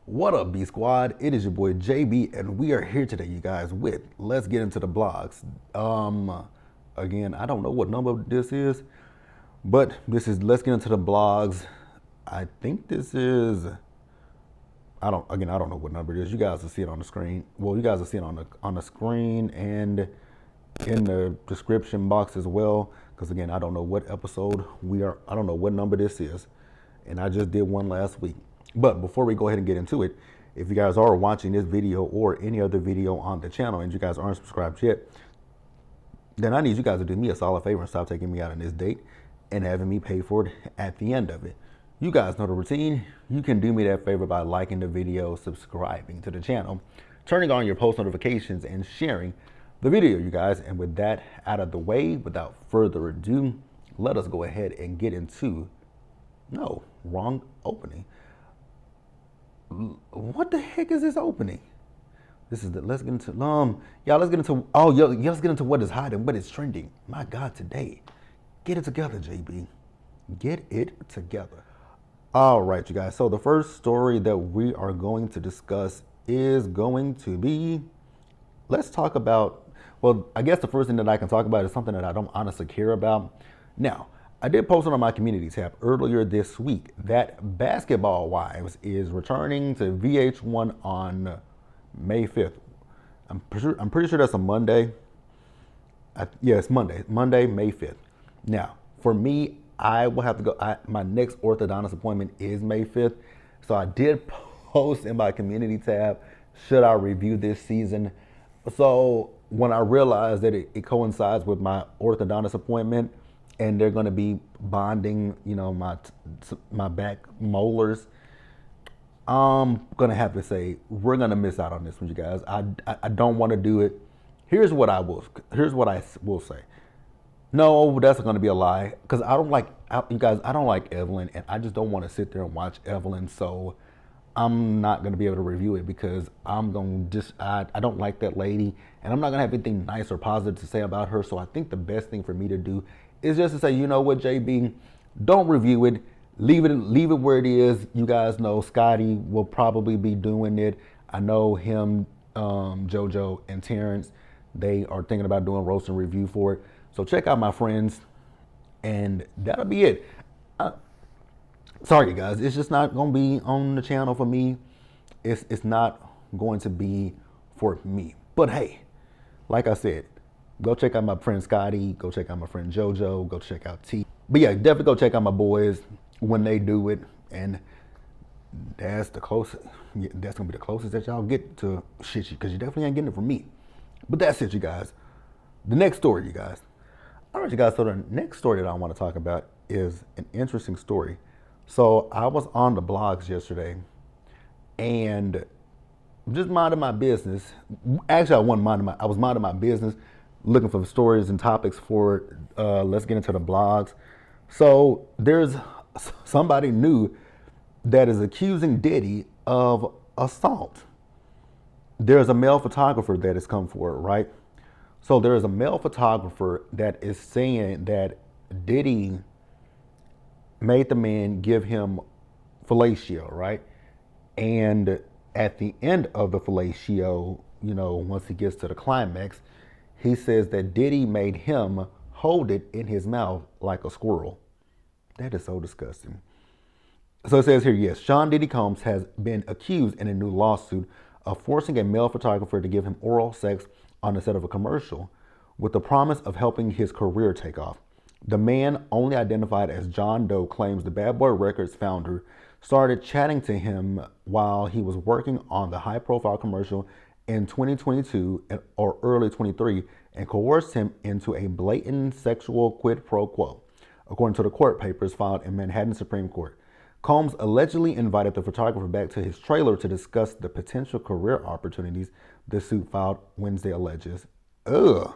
What up, B Squad? It is your boy JB, and we are here today, you guys, with Let's Get Into the Blogs. Again, I don't know what number this is, but this is Let's Get Into the Blogs. I think this is, I don't know what number it is. You guys will see it on the screen. Well, you guys will see it on the screen and in the description box as well. Because again, I don't know what episode I don't know what number this is, and I just did one last week. But before we go ahead and get into it, if you guys are watching this video or any other video on the channel and you guys aren't subscribed yet, then I need you guys to do me a solid favor and stop taking me out on this date and having me pay for it at the end of it. You guys know the routine. You can do me that favor by liking the video, subscribing to the channel, turning on your post notifications, and sharing the video, you guys. And with that out of the way, without further ado, let us go ahead and get into, no, wrong opening. What the heck is this opening? This is the let's get into let's get into what is hot and what is trending. My God, today. Get it together, JB. Get it together. All right, you guys. So the first story that we are going to discuss is going to be, let's talk about, well, I guess the first thing that I can talk about is something that I don't honestly care about. Now, I did post it on my community tab earlier this week that Basketball Wives is returning to VH1 on May 5th. I'm pretty sure that's a Monday. It's Monday, May 5th. Now, for me, I will have to go. My next orthodontist appointment is May 5th. So I did post in my community tab, should I review this season? So when I realized that it coincides with my orthodontist appointment, and they're going to be bonding, my back molars, I'm going to have to say we're going to miss out on this one, you guys. I don't want to do it. Here's what I will say. No, that's going to be a lie, because I don't like Evelyn, and I just don't want to sit there and watch Evelyn. So I'm not going to be able to review it because I don't like that lady, and I'm not going to have anything nice or positive to say about her. So I think the best thing for me to do is just to say, you know what, JB, don't review it. Leave it where it is. You guys know Scotty will probably be doing it. I know him, JoJo, and Terrence, they are thinking about doing roast and review for it. So check out my friends, and that'll be it. Sorry, guys, it's just not going to be on the channel for me. It's not going to be for me. But hey, like I said, go check out my friend Scotty. Go check out my friend JoJo. Go check out T. But yeah, definitely go check out my boys when they do it. And that's the closest. Yeah, that's going to be the closest that y'all get to shit, because you definitely ain't getting it from me. But that's it, you guys. The next story, you guys. All right, you guys. So the next story that I want to talk about is an interesting story. So I was on the blogs yesterday and just minding my business. Actually, I was minding my business, looking for stories and topics for Let's Get Into the Blogs. So there's somebody new that is accusing Diddy of assault. There's a male photographer that has come forward, right? So there is a male photographer that is saying that Diddy made the man give him fellatio, right? And at the end of the fellatio, once he gets to the climax, he says that Diddy made him hold it in his mouth like a squirrel. That is so disgusting. So it says here, yes, Sean Diddy Combs has been accused in a new lawsuit of forcing a male photographer to give him oral sex on the set of a commercial with the promise of helping his career take off. The man, only identified as John Doe, claims the Bad Boy Records founder started chatting to him while he was working on the high-profile commercial in 2022 or early 23 and coerced him into a blatant sexual quid pro quo, according to the court papers filed in Manhattan Supreme Court. Combs allegedly invited the photographer back to his trailer to discuss the potential career opportunities the suit filed Wednesday alleges. Ugh.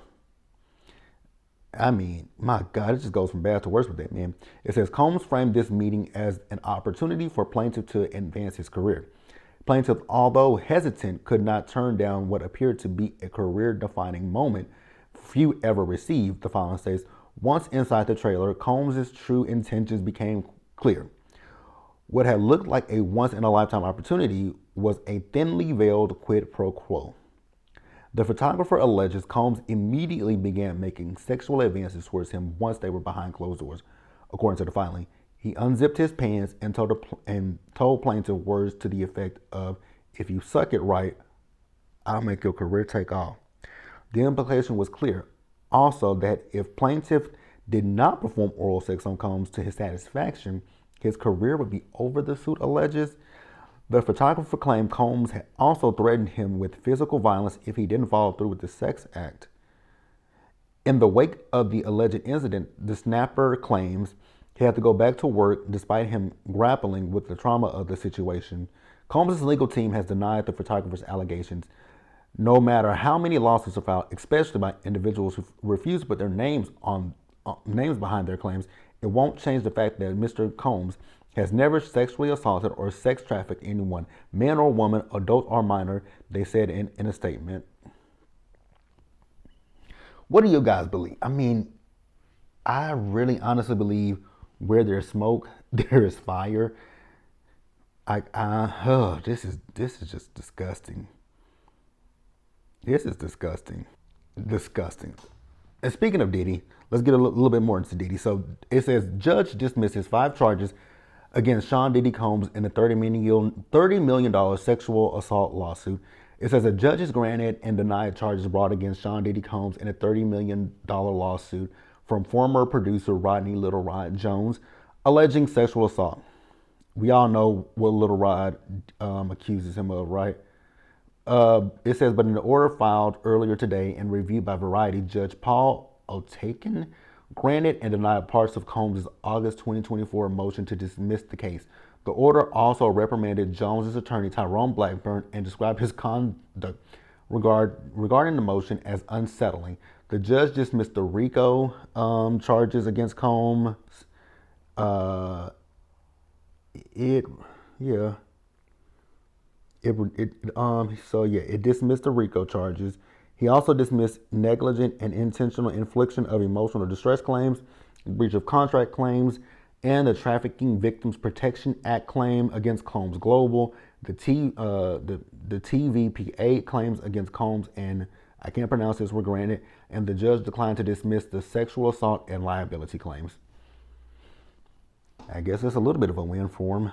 I mean, my God, it just goes from bad to worse with that, man. It says Combs framed this meeting as an opportunity for plaintiff to advance his career. Plaintiff, although hesitant, could not turn down what appeared to be a career-defining moment few ever received, the filing states. Once inside the trailer, Combs' true intentions became clear. What had looked like a once-in-a-lifetime opportunity was a thinly veiled quid pro quo. The photographer alleges Combs immediately began making sexual advances towards him once they were behind closed doors. According to the filing, he unzipped his pants and told plaintiff words to the effect of, "If you suck it right, I'll make your career take off." The implication was clear. Also, that if plaintiff did not perform oral sex on Combs to his satisfaction, his career would be over, the suit alleges. The photographer claimed Combs had also threatened him with physical violence if he didn't follow through with the sex act. In the wake of the alleged incident, the snapper claims he had to go back to work despite him grappling with the trauma of the situation. Combs' legal team has denied the photographer's allegations. No matter how many lawsuits are filed, especially by individuals who refuse to put their names behind their claims, it won't change the fact that Mr. Combs has never sexually assaulted or sex trafficked anyone, man or woman, adult or minor, they said in a statement. What do you guys believe? I mean, I really honestly believe where there's smoke, there is fire. This is just disgusting. This is disgusting. Disgusting. And speaking of Diddy, let's get a little bit more into Diddy. So it says, judge dismisses 5 charges against Sean Diddy Combs in the $30 million sexual assault lawsuit. It says a judge has granted and denied charges brought against Sean Diddy Combs in a $30 million lawsuit from former producer Rodney Little Rod Jones, alleging sexual assault. We all know what Little Rod accuses him of, right? It says, but in the order filed earlier today and reviewed by Variety, Judge Paul Otaken granted and denied parts of Combs' August 2024 motion to dismiss the case. The order also reprimanded Jones' attorney Tyrone Blackburn and described his conduct regarding the motion as unsettling. The judge dismissed the RICO charges against Combs. It dismissed the RICO charges. He also dismissed negligent and intentional infliction of emotional distress claims, breach of contract claims, and the Trafficking Victims Protection Act claim against Combs Global, the TVPA claims against Combs, and I can't pronounce this, were granted, and the judge declined to dismiss the sexual assault and liability claims. I guess that's a little bit of a win for him.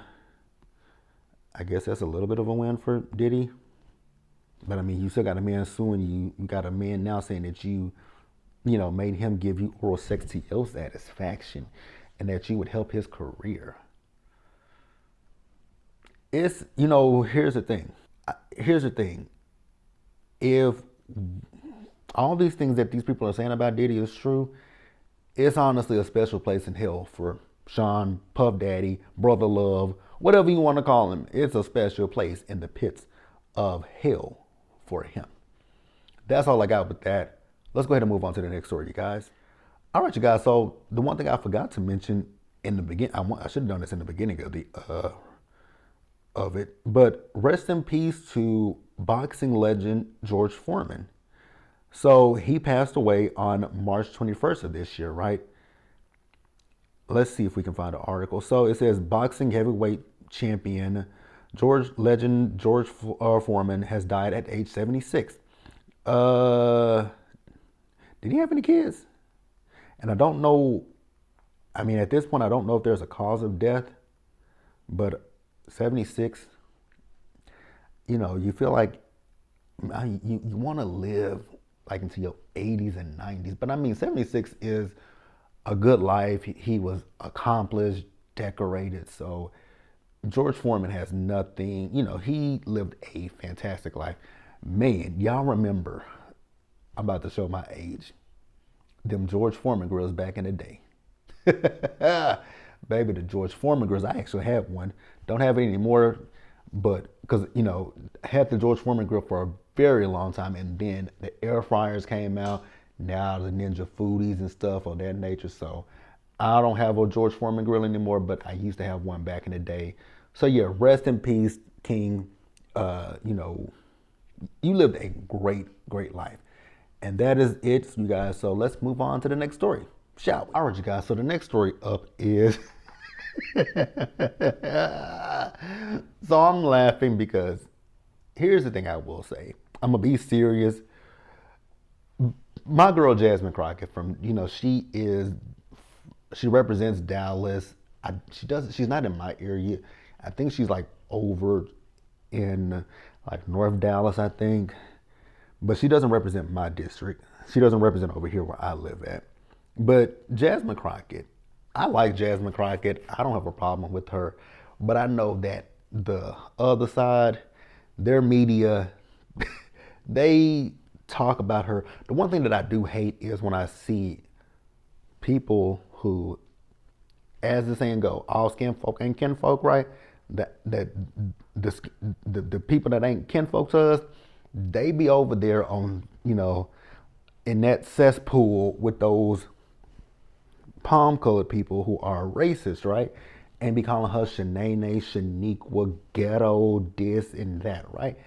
I guess that's a little bit of a win for Diddy. But I mean, you still got a man suing you. You got a man now saying that you made him give you oral sex to your satisfaction and that you would help his career. Here's the thing. If all these things that these people are saying about Diddy is true, it's honestly a special place in hell for Sean, Puff Daddy, Brother Love, whatever you want to call him. It's a special place in the pits of hell for him. That's all I got with that. Let's go ahead and move on to the next story, you guys. All right, you guys. So the one thing I forgot to mention in the beginning, I should have done this in the beginning of it, but rest in peace to boxing legend George Foreman. So he passed away on March 21st of this year, right? Let's see if we can find an article. So it says boxing heavyweight champion George Foreman has died at age 76. Did he have any kids? And I don't know. I mean, at this point, I don't know if there's a cause of death, but 76, you feel like you want to live like into your 80s and 90s. But I mean, 76 is a good life. He was accomplished, decorated. So George Foreman has nothing, he lived a fantastic life. Man, y'all remember, I'm about to show my age, them George Foreman grills back in the day. Baby, the George Foreman grills, I actually have one. Don't have it anymore, but because, I had the George Foreman grill for a very long time, and then the air fryers came out. Now the Ninja Foodies and stuff of that nature. So I don't have a George Foreman grill anymore, but I used to have one back in the day. So yeah, rest in peace, King. You lived a great, great life. And that is it, you guys. So let's move on to the next story, shall we? All right, you guys. So the next story up is So I'm laughing because here's the thing I will say. I'm gonna be serious. My girl Jasmine Crockett from she represents Dallas. She's not in my area. I think she's like over in like North Dallas, I think. But she doesn't represent my district. She doesn't represent over here where I live at. But Jasmine Crockett, I like Jasmine Crockett. I don't have a problem with her. But I know that the other side, their media, they talk about her. The one thing that I do hate is when I see people who, as the saying go, all skin folk ain't kinfolk, right? That the people that ain't kinfolk to us, they be over there on, in that cesspool with those palm colored people who are racist, right? And be calling her Shanae, Shaniqua, ghetto, this and that, right?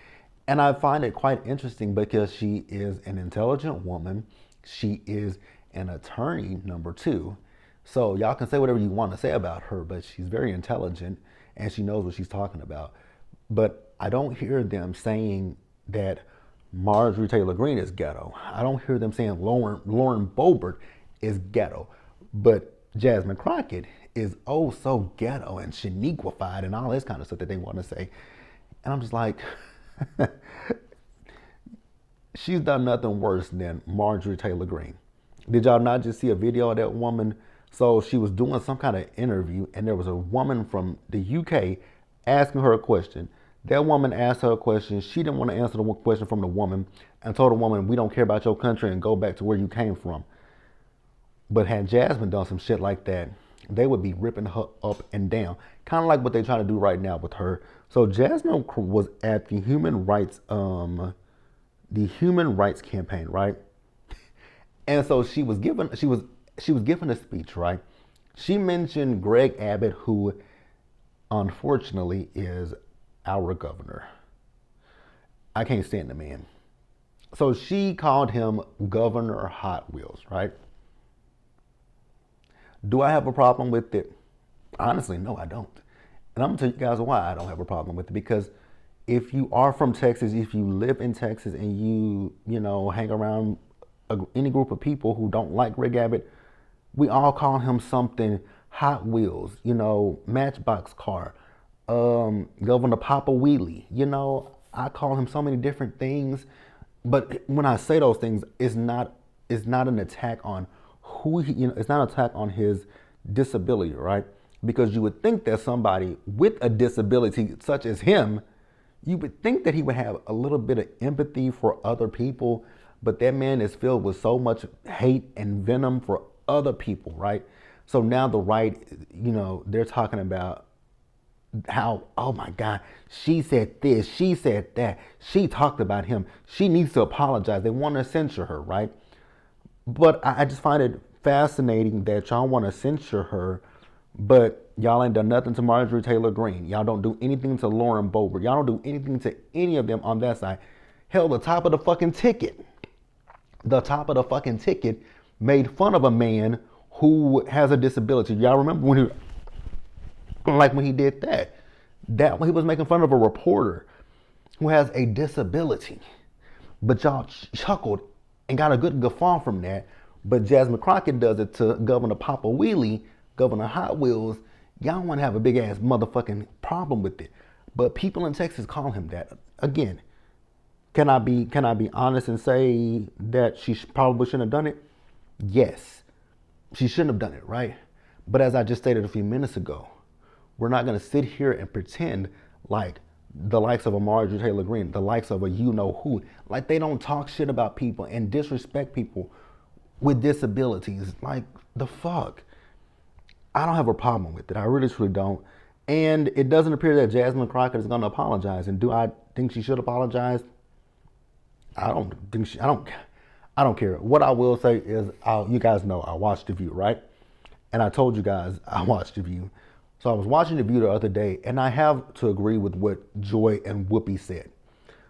And I find it quite interesting because she is an intelligent woman. She is an attorney, number two. So y'all can say whatever you want to say about her, but she's very intelligent and she knows what she's talking about. But I don't hear them saying that Marjorie Taylor Greene is ghetto. I don't hear them saying Lauren Boebert is ghetto. But Jasmine Crockett is oh so ghetto and Shaniquified and all this kind of stuff that they want to say. And I'm just like, she's done nothing worse than Marjorie Taylor Greene. Did y'all not just see a video of that woman? So she was doing some kind of interview and there was a woman from the UK asking her a question. That woman asked her a question. She didn't want to answer the question from the woman and told the woman, we don't care about your country and go back to where you came from. But had Jasmine done some shit like that, they would be ripping her up and down. Kind of like what they're trying to do right now with her. So Jasmine was at the human rights campaign, right? And so she was given a speech, right? She mentioned Greg Abbott, who unfortunately is our governor. I can't stand the man. So she called him Governor Hot Wheels, right? Do I have a problem with it? Honestly, no, I don't. And I'm gonna tell you guys why I don't have a problem with it. Because if you are from Texas, if you live in Texas and you hang around any group of people who don't like Greg Abbott, we all call him something Hot Wheels, Matchbox car, Governor Papa Wheelie. I call him so many different things. But when I say those things, it's not an attack on who he, it's not an attack on his disability, right? Because you would think that somebody with a disability such as him, you would think that he would have a little bit of empathy for other people, but that man is filled with so much hate and venom for other people, right? So now the right, they're talking about how, oh my God, she said this, she said that, she talked about him, she needs to apologize. They want to censure her, right? But I just find it fascinating that y'all want to censure her, but y'all ain't done nothing to Marjorie Taylor Greene. Y'all don't do anything to Lauren Boebert. Y'all don't do anything to any of them on that side. Hell, the top of the fucking ticket made fun of a man who has a disability. Y'all remember when he did that when he was making fun of a reporter who has a disability. But y'all chuckled and got a good guffaw from that. But Jasmine Crockett does it to Governor Papa Wheelie, Governor Hot Wheels. Y'all want to have a big ass motherfucking problem with it. But people in Texas call him that. Again, can I be honest and say that she probably shouldn't have done it? Yes, she shouldn't have done it, right? But as I just stated a few minutes ago, we're not going to sit here and pretend like the likes of a Marjorie Taylor Greene, the likes of a you-know-who, like they don't talk shit about people and disrespect people with disabilities. Like, the fuck? I don't have a problem with it. I really, truly don't. And it doesn't appear that Jasmine Crockett is going to apologize. And do I think she should apologize? I don't care. What I will say is, you guys know I watched The View, right? And I told you guys I watched The View. So I was watching The View the other day, and I have to agree with what Joy and Whoopi said.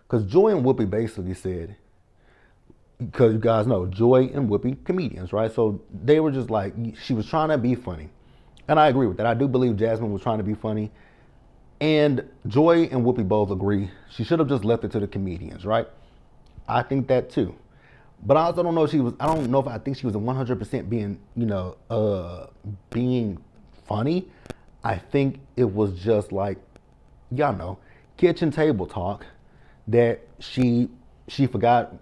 Because Joy and Whoopi basically said, because you guys know, Joy and Whoopi, comedians, right? So they were just like, she was trying to be funny. And I agree with that. I do believe Jasmine was trying to be funny. And Joy and Whoopi both agree. She should have just left it to the comedians, right? I think that too. But I also don't know if she was, I don't know if I think she was 100% being, being funny. I think it was just like, y'all know, kitchen table talk that she forgot.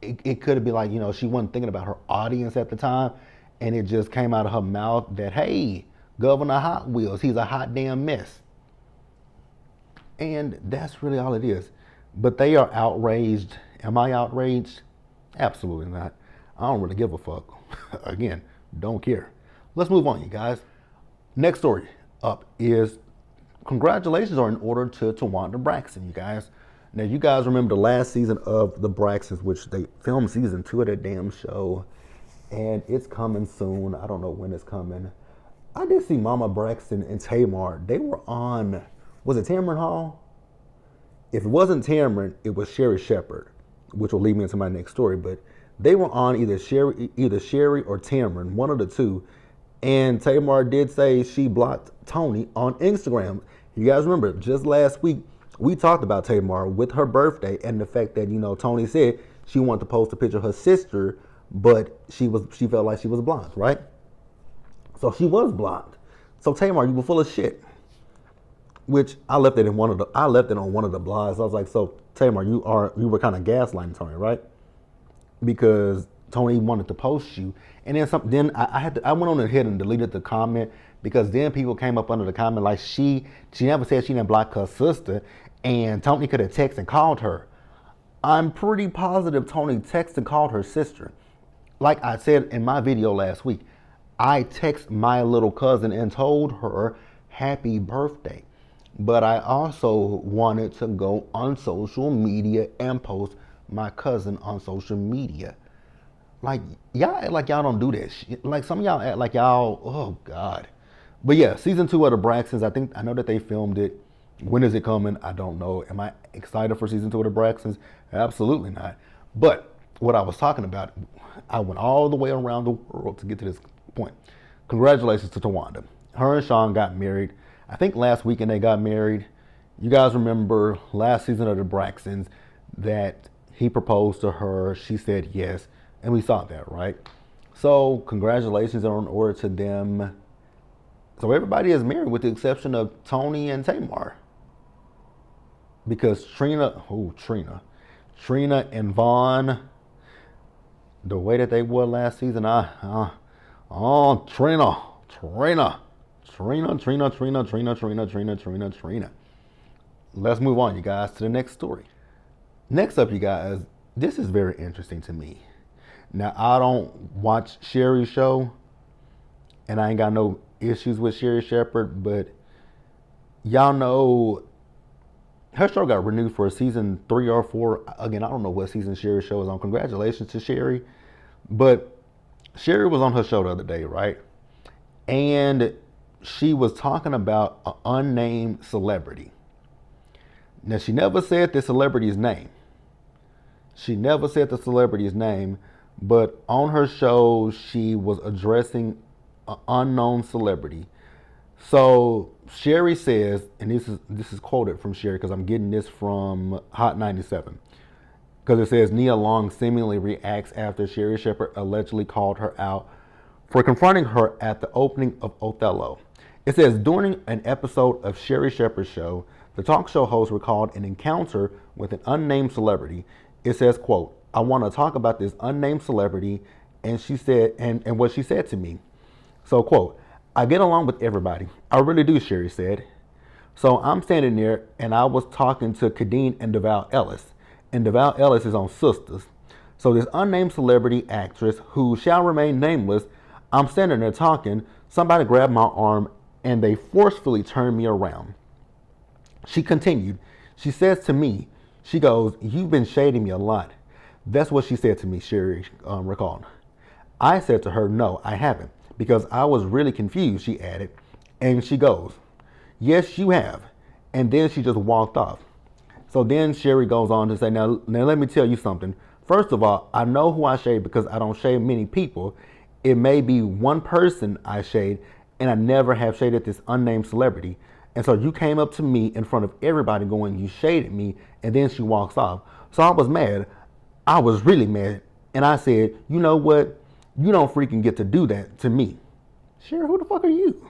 It could have been like, she wasn't thinking about her audience at the time. And it just came out of her mouth that, hey, Governor Hot Wheels, he's a hot damn mess. And that's really all it is. But they are outraged. Am I outraged? Absolutely not. I don't really give a fuck. Again, don't care. Let's move on, you guys. Next story up is congratulations are in order to Tawanda Braxton, you guys. Now, you guys remember the last season of The Braxtons, which they filmed season 2 of that damn show. And it's coming soon. I don't know when it's coming. I did see Mama Braxton and Tamar. They were on, was it Tamron Hall? If it wasn't Tamron, it was Sherri Shepherd, which will lead me into my next story. But they were on either Sherri or Tamron, one of the two. And Tamar did say she blocked Tony on Instagram. You guys remember, just last week, we talked about Tamar with her birthday and the fact that, Tony said she wanted to post a picture of her sister, but she felt like she was blocked, right? So she was blocked. So Tamar, you were full of shit. Which I left it on one of the blogs. I was like, so Tamar, you were kind of gaslighting Tony, right? Because Tony wanted to post you, and then I went on ahead and deleted the comment because then people came up under the comment like she never said she didn't block her sister, and Tony could have texted and called her. I'm pretty positive Tony texted and called her sister. Like I said in my video last week, I texted my little cousin and told her happy birthday. But I also wanted to go on social media and post my cousin on social media. Like, y'all act like y'all don't do that shit. Like, some of y'all act like y'all, oh God. But yeah, season 2 of The Braxtons, I know that they filmed it. When is it coming? I don't know. Am I excited for season 2 of The Braxtons? Absolutely not. But what I was talking about, I went all the way around the world to get to this point. Congratulations to Tawanda. Her and Sean got married. I think last weekend they got married. You guys remember last season of The Braxtons that he proposed to her. She said yes. And we saw that, right? So congratulations are in order to them. So everybody is married with the exception of Tony and Tamar. Because Trina and Vaughn, the way that they were last season, Trina. Let's move on, you guys, to the next story. Next up, you guys, this is very interesting to me. Now, I don't watch Sherri's show, and I ain't got no issues with Sherri Shepherd, but y'all know her show got renewed for a season 3 or 4. Again, I don't know what season Sherri's show is on. Congratulations to Sherri. But Sherri was on her show the other day, right? And she was talking about an unnamed celebrity. Now, she never said the celebrity's name. But on her show, she was addressing an unknown celebrity. So Sherri says, and this is quoted from Sherri because I'm getting this from Hot 97. Because it says Nia Long seemingly reacts after Sherri Shepherd allegedly called her out for confronting her at the opening of Othello. It says, during an episode of Sherri Shepherd's show, the talk show host recalled an encounter with an unnamed celebrity. It says, quote, I want to talk about this unnamed celebrity, and she said, and what she said to me. So, quote, I get along with everybody. I really do, Sherri said. So I'm standing there, and I was talking to Kadeen and Deval Ellis. And Deval Ellis is on Sisters. So this unnamed celebrity actress, who shall remain nameless, I'm standing there talking, somebody grabbed my arm, and they forcefully turned me around. She continued. She says to me, she goes, you've been shading me a lot. That's what she said to me, Sherri recalled. I said to her, no, I haven't, because I was really confused, she added. And she goes, yes, you have. And then she just walked off. So then Sherri goes on to say, now let me tell you something. First of all, I know who I shade because I don't shade many people. It may be one person I shade, and I never have shaded this unnamed celebrity. And so you came up to me in front of everybody going, you shaded me, and then she walks off. So I was mad. I was really mad. And I said, you know what? You don't freaking get to do that to me. Sherry, who the fuck are you?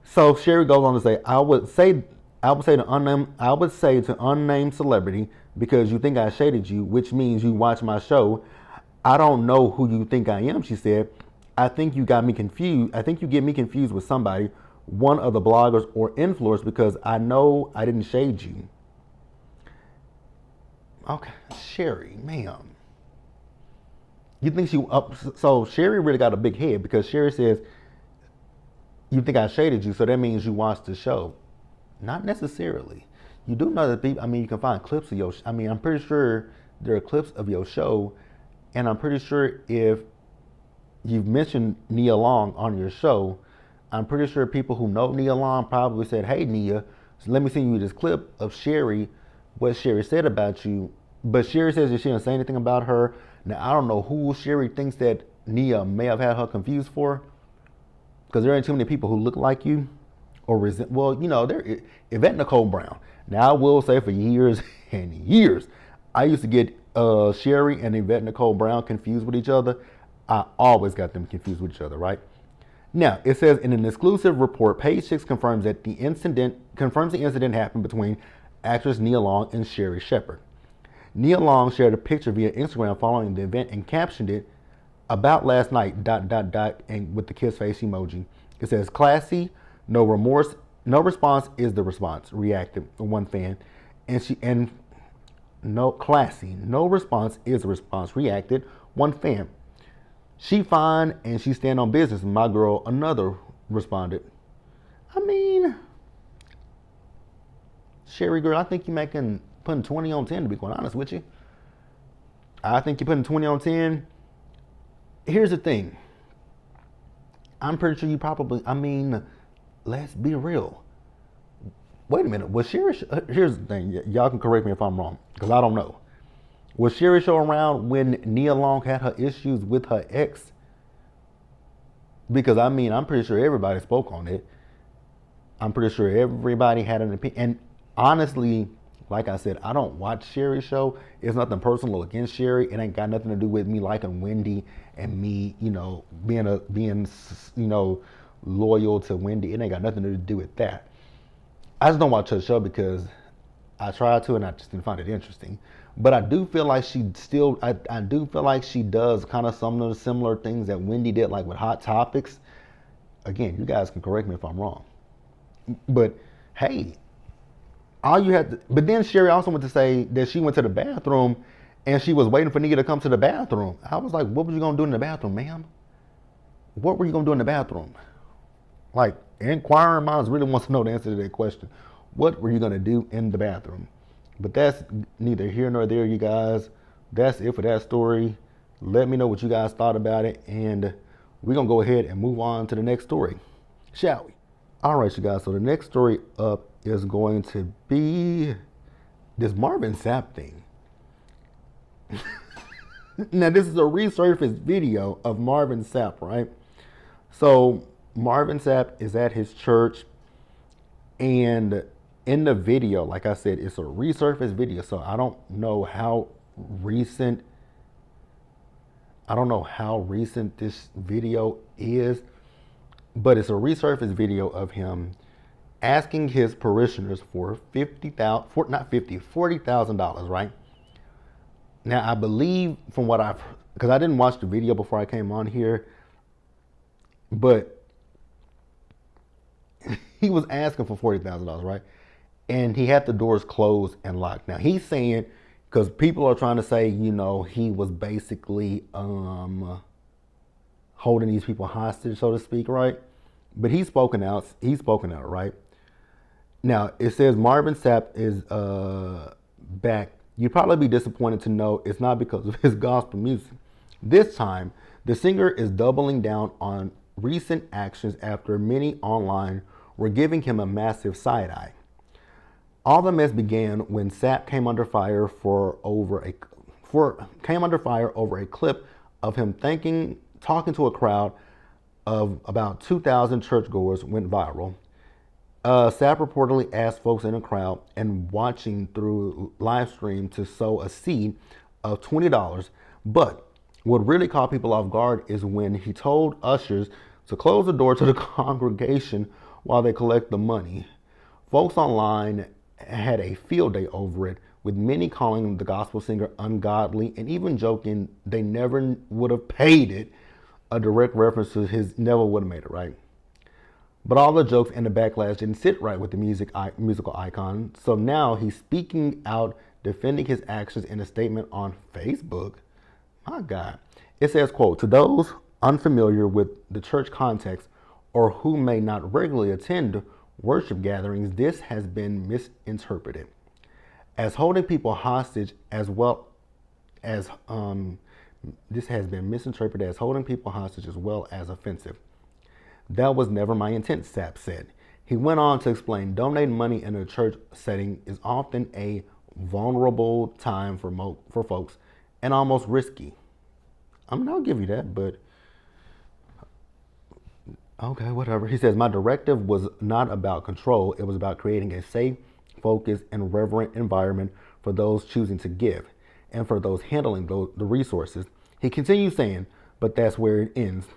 So Sherry goes on to say, I would say to unnamed celebrity, because you think I shaded you, which means you watch my show. I don't know who you think I am, she said. I think you got me confused. I think you get me confused with somebody, one of the bloggers or influencers, because I know I didn't shade you. Okay, Sherry, ma'am. You think so Sherry really got a big head, because Sherry says, you think I shaded you, so that means you watched the show. Not necessarily. You do know that people, you can find clips of your, I'm pretty sure there are clips of your show, and I'm pretty sure if you've mentioned Nia Long on your show, I'm pretty sure people who know Nia Long probably said, hey Nia, so let me send you this clip of Sherry, what Sherry said about you. But Sherry says that she didn't say anything about her. Now, I don't know who Sherry thinks that Nia may have had her confused for, because there ain't too many people who look like you or resent. Well, there Yvette Nicole Brown. Now, I will say for years and years, I used to get Sherry and Yvette Nicole Brown confused with each other. I always got them confused with each other, right? Now, it says in an exclusive report, Page Six confirms the incident happened between actress Nia Long and Sherry Shepherd. Nia Long shared a picture via Instagram following the event and captioned it, about last night, ... and with the kiss face emoji. It says, classy, no remorse, no response is the response, reacted one fan. And no classy, no response is the response, reacted one fan. She fine and she stand on business, my girl, another responded. Sherry girl, I think you're putting 20 on 10, to be quite honest with you. I think you're putting 20 on 10. Here's the thing. I'm pretty sure you probably, let's be real. Wait a minute. Was Sherry, here's the thing. Y'all can correct me if I'm wrong, because I don't know. Was Sherry show around when Nia Long had her issues with her ex? Because I'm pretty sure everybody spoke on it. I'm pretty sure everybody had an opinion. And honestly, like I said, I don't watch Sherry's show. It's nothing personal against Sherry. It ain't got nothing to do with me liking Wendy and me, being loyal to Wendy. It ain't got nothing to do with that. I just don't watch her show because I tried to and I just didn't find it interesting. But I do feel like she does kind of some of the similar things that Wendy did, like with Hot Topics. Again, you guys can correct me if I'm wrong. But hey, but then Sherry also went to say that she went to the bathroom and she was waiting for Nia to come to the bathroom. I was like, what were you going to do in the bathroom, ma'am? What were you going to do in the bathroom? Like, inquiring minds really wants to know the answer to that question. What were you going to do in the bathroom? But that's neither here nor there, you guys. That's it for that story. Let me know what you guys thought about it. And we're going to go ahead and move on to the next story, shall we? All right, you guys. So the next story up is going to be this Marvin Sapp thing. Now, this is a resurfaced video of Marvin Sapp, right? So Marvin Sapp is at his church, and in the video, like I said, it's a resurfaced video. So I don't know how recent this video is, but it's a resurfaced video of him asking his parishioners for $40,000, right? Now, I believe from what because I didn't watch the video before I came on here, but he was asking for $40,000, right? And he had the doors closed and locked. Now, he's saying, because people are trying to say, he was basically holding these people hostage, so to speak, right? But he's spoken out, right? Now, it says Marvin Sapp is back. You'd probably be disappointed to know it's not because of his gospel music. This time, the singer is doubling down on recent actions after many online were giving him a massive side eye. All the mess began when Sapp came under fire over a clip of him talking to a crowd of about 2,000 churchgoers went viral. Sapp reportedly asked folks in the crowd and watching through live stream to sow a seed of $20. But what really caught people off guard is when he told ushers to close the door to the congregation while they collect the money. Folks online had a field day over it, with many calling the gospel singer ungodly and even joking they never would have paid it, a direct reference to his never would have made it, right? But all the jokes and the backlash didn't sit right with the musical icon, so now he's speaking out, defending his actions in a statement on Facebook. My God. It says, quote, "To those unfamiliar with the church context or who may not regularly attend worship gatherings, this has been misinterpreted as holding people hostage as well as this has been misinterpreted as holding people hostage as well as offensive. That was never my intent," Sapp said. He went on to explain donating money in a church setting is often a vulnerable time for folks and almost risky. I mean, I'll give you that, but okay, whatever. He says, "My directive was not about control. It was about creating a safe, focused, and reverent environment for those choosing to give and for those handling the resources." He continues saying, "But that's where it ends.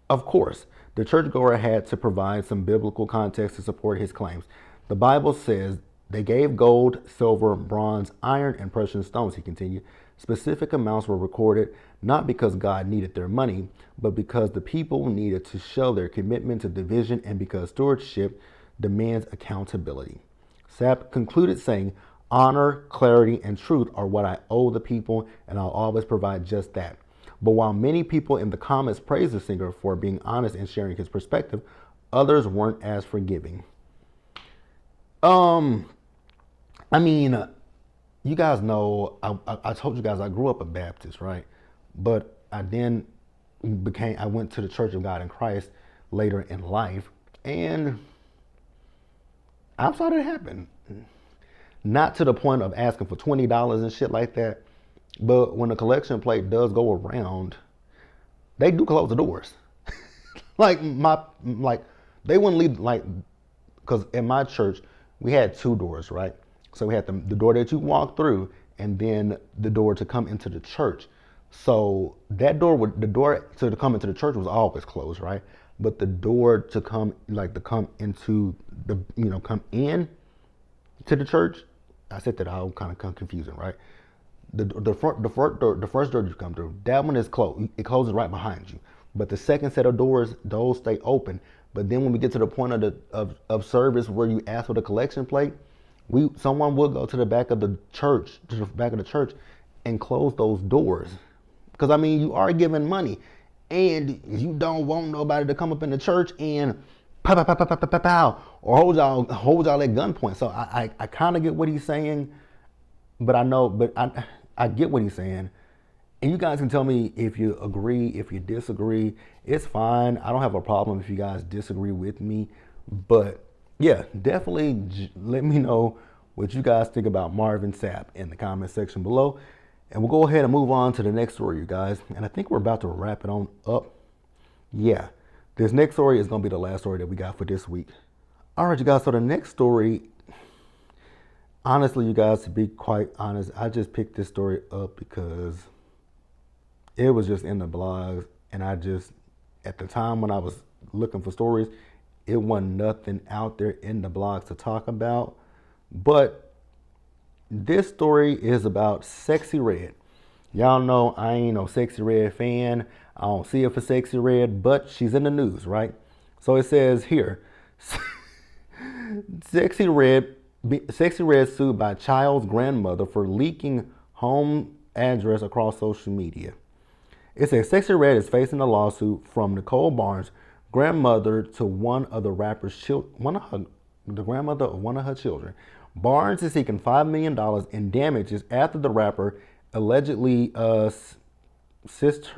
Of course, the churchgoer had to provide some biblical context to support his claims. The Bible says they gave gold, silver, bronze, iron, and precious stones," he continued. "Specific amounts were recorded, not because God needed their money, but because the people needed to show their commitment to the vision and because stewardship demands accountability." Sapp concluded saying, "Honor, clarity, and truth are what I owe the people, and I'll always provide just that." But while many people in the comments praised the singer for being honest and sharing his perspective, others weren't as forgiving. I mean, you guys know, I told you guys I grew up a Baptist, right? But I went to the Church of God in Christ later in life, and I've saw that happen. Not to the point of asking for $20 and shit like that, but when the collection plate does go around, they do close the doors. like they wouldn't leave, like, because in my church we had two doors, right? So we had the door that you walk through, and then the door to come into the church. So the door to come into the church was always closed, right? But the door to come into the, come in to the church, I said that all kind of confusing, right? The first door you come through, that one is closed. It closes right behind you. But the second set of doors, those stay open. But then when we get to the point of service where you ask for the collection plate, someone will go to the back of the church, and close those doors. Because I mean, you are giving money, and you don't want nobody to come up in the church and pow, pow, pow, pow, pow, pow, pow, or hold y'all at gunpoint. So I kind of get what he's saying, but I get what he's saying. And you guys can tell me if you agree, if you disagree. It's fine. I don't have a problem if you guys disagree with me. But yeah, definitely let me know what you guys think about Marvin Sapp in the comment section below. And we'll go ahead and move on to the next story, you guys. And I think we're about to wrap it on up. Yeah, this next story is going to be the last story that we got for this week. All right, you guys. So the next story, honestly, you guys, to be quite honest, I just picked this story up because it was just in the blogs. And at the time when I was looking for stories, it wasn't nothing out there in the blogs to talk about. But this story is about Sexy Red. Y'all know I ain't no Sexy Red fan. I don't see her for Sexy Red, but she's in the news, right? So it says here, Sexy Red sued by child's grandmother for leaking home address across social media. It says Sexy Red is facing a lawsuit from Nicole Barnes, grandmother to one of the rapper's children, the grandmother of one of her children. Barnes is seeking $5 million in damages after the rapper allegedly sicked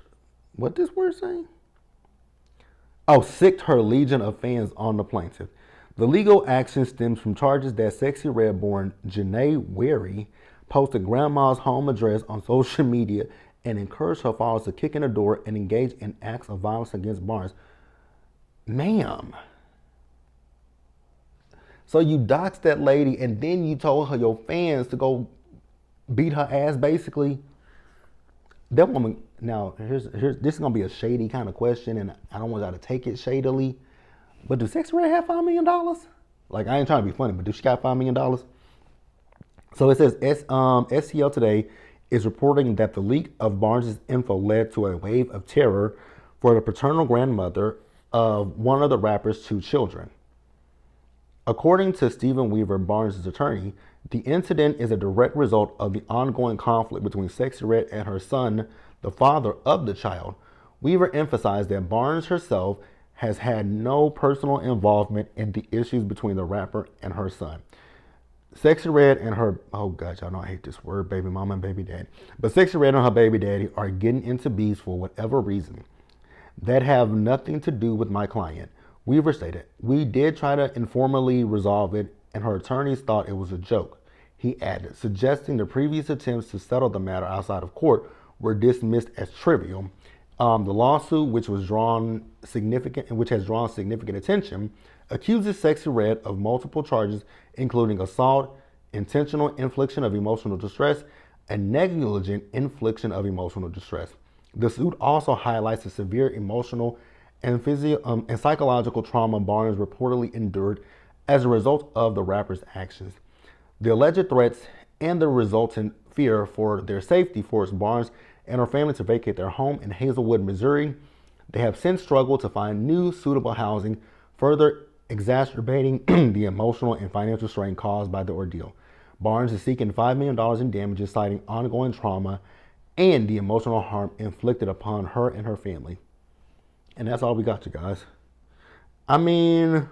her legion of fans on the plaintiff. The legal action stems from charges that Sexy Red born Janae Wary posted grandma's home address on social media and encouraged her followers to kick in the door and engage in acts of violence against Barnes. Ma'am. So you doxed that lady and then you told her, your fans, to go beat her ass basically. That woman, now here's this is gonna be a shady kind of question, and I don't want y'all to take it shadily. But do Sexy Red have $5 million? Like, I ain't trying to be funny, but do she got $5 million? So it says STL Today is reporting that the leak of Barnes' info led to a wave of terror for the paternal grandmother of one of the rapper's two children. According to Stephen Weaver, Barnes' attorney, the incident is a direct result of the ongoing conflict between Sexy Red and her son, the father of the child. Weaver emphasized that Barnes herself has had no personal involvement in the issues between the rapper and her son. Sexy Red and her, oh gosh, y'all know I hate this word, baby mama and baby daddy. But Sexy Red and her baby daddy are getting into beefs for whatever reason that have nothing to do with my client. Weaver stated, we did try to informally resolve it and her attorneys thought it was a joke. He added, suggesting the previous attempts to settle the matter outside of court were dismissed as trivial. The lawsuit, which has drawn significant attention, accuses Sexy Red of multiple charges, including assault, intentional infliction of emotional distress, and negligent infliction of emotional distress. The suit also highlights the severe emotional and psychological trauma Barnes reportedly endured as a result of the rapper's actions. The alleged threats and the resultant fear for their safety forced Barnes and her family to vacate their home in Hazelwood, Missouri. They have since struggled to find new suitable housing, further exacerbating the emotional and financial strain caused by the ordeal. Barnes is seeking $5 million in damages, citing ongoing trauma and the emotional harm inflicted upon her and her family. And that's all we got, you guys. I mean,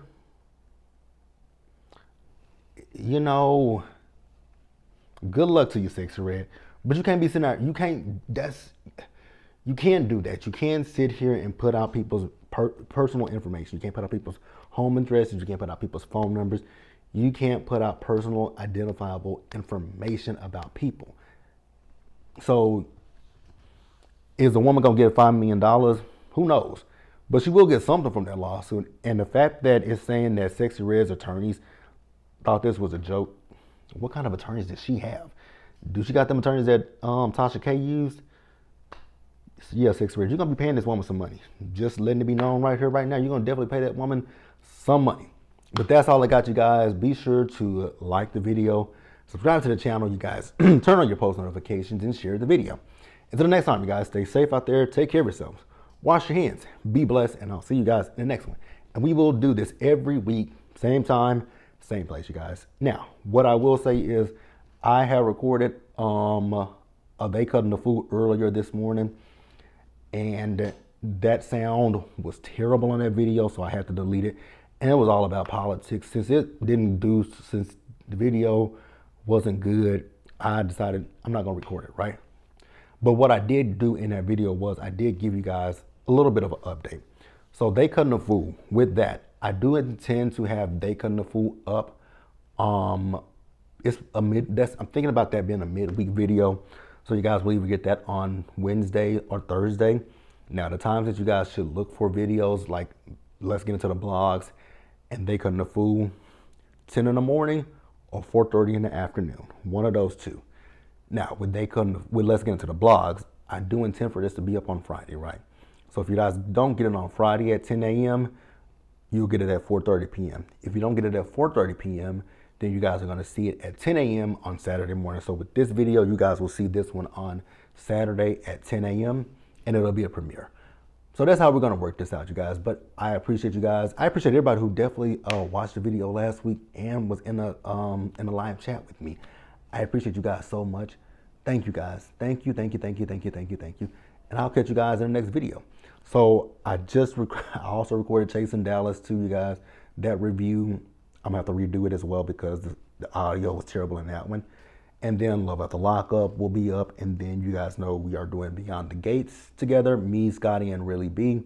you know, good luck to you, Sexy Red. But you can't be sitting out. You can't do that. You can't sit here and put out people's personal information. You can't put out people's home addresses. You can't put out people's phone numbers. You can't put out personal identifiable information about people. So is the woman gonna get $5 million? Who knows? But she will get something from that lawsuit. And the fact that it's saying that Sexy Red's attorneys thought this was a joke, what kind of attorneys does she have? Do she got them attorneys that Tasha K used? Yeah, Sexy Red, you're going to be paying this woman some money. Just letting it be known right here, right now, you're going to definitely pay that woman some money. But that's all I got, you guys. Be sure to like the video, subscribe to the channel, you guys. Turn on your post notifications and share the video. Until the next time, you guys, stay safe out there. Take care of yourselves. Wash your hands. Be blessed. And I'll see you guys in the next one. And we will do this every week. Same time, same place, you guys. Now, what I will say is I have recorded They Cutting the Food earlier this morning. And that sound was terrible in that video, so I had to delete it. And it was all about politics. Since the video wasn't good, I decided I'm not gonna record it, right? But what I did do in that video was I did give you guys a little bit of an update. So They Cutting the Food, with that, I do intend to have They Cutting the Food up. I'm thinking about that being a midweek video. So you guys will either get that on Wednesday or Thursday. Now, the times that you guys should look for videos, like Let's Get Into the Blogs and They Cutting the Food, 10 in the morning or 4:30 in the afternoon. One of those two. Now, with Let's Get Into the Blogs, I do intend for this to be up on Friday, right? So if you guys don't get it on Friday at 10 a.m., you'll get it at 4:30 p.m. If you don't get it at 4:30 p.m., then you guys are going to see it at 10 a.m. on Saturday morning. So with this video, you guys will see this one on Saturday at 10 a.m. and it'll be a premiere. So that's how we're going to work this out, you guys. But I appreciate you guys. I appreciate everybody who definitely watched the video last week and was in a live chat with me. I appreciate you guys so much. Thank you, guys. Thank you. And I'll catch you guys in the next video. So I also recorded Chasing Dallas too, you guys. That review, I'm gonna have to redo it as well because the audio was terrible in that one. And then Love After Lockup will be up. And then you guys know we are doing Beyond the Gates together, me, Scotty, and Really B.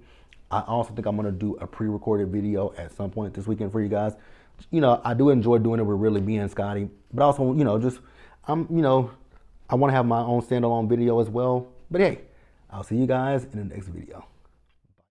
I also think I'm gonna do a pre-recorded video at some point this weekend for you guys. You know, I do enjoy doing it with Really B and Scotty, but also, you know, I wanna have my own standalone video as well. But hey, I'll see you guys in the next video.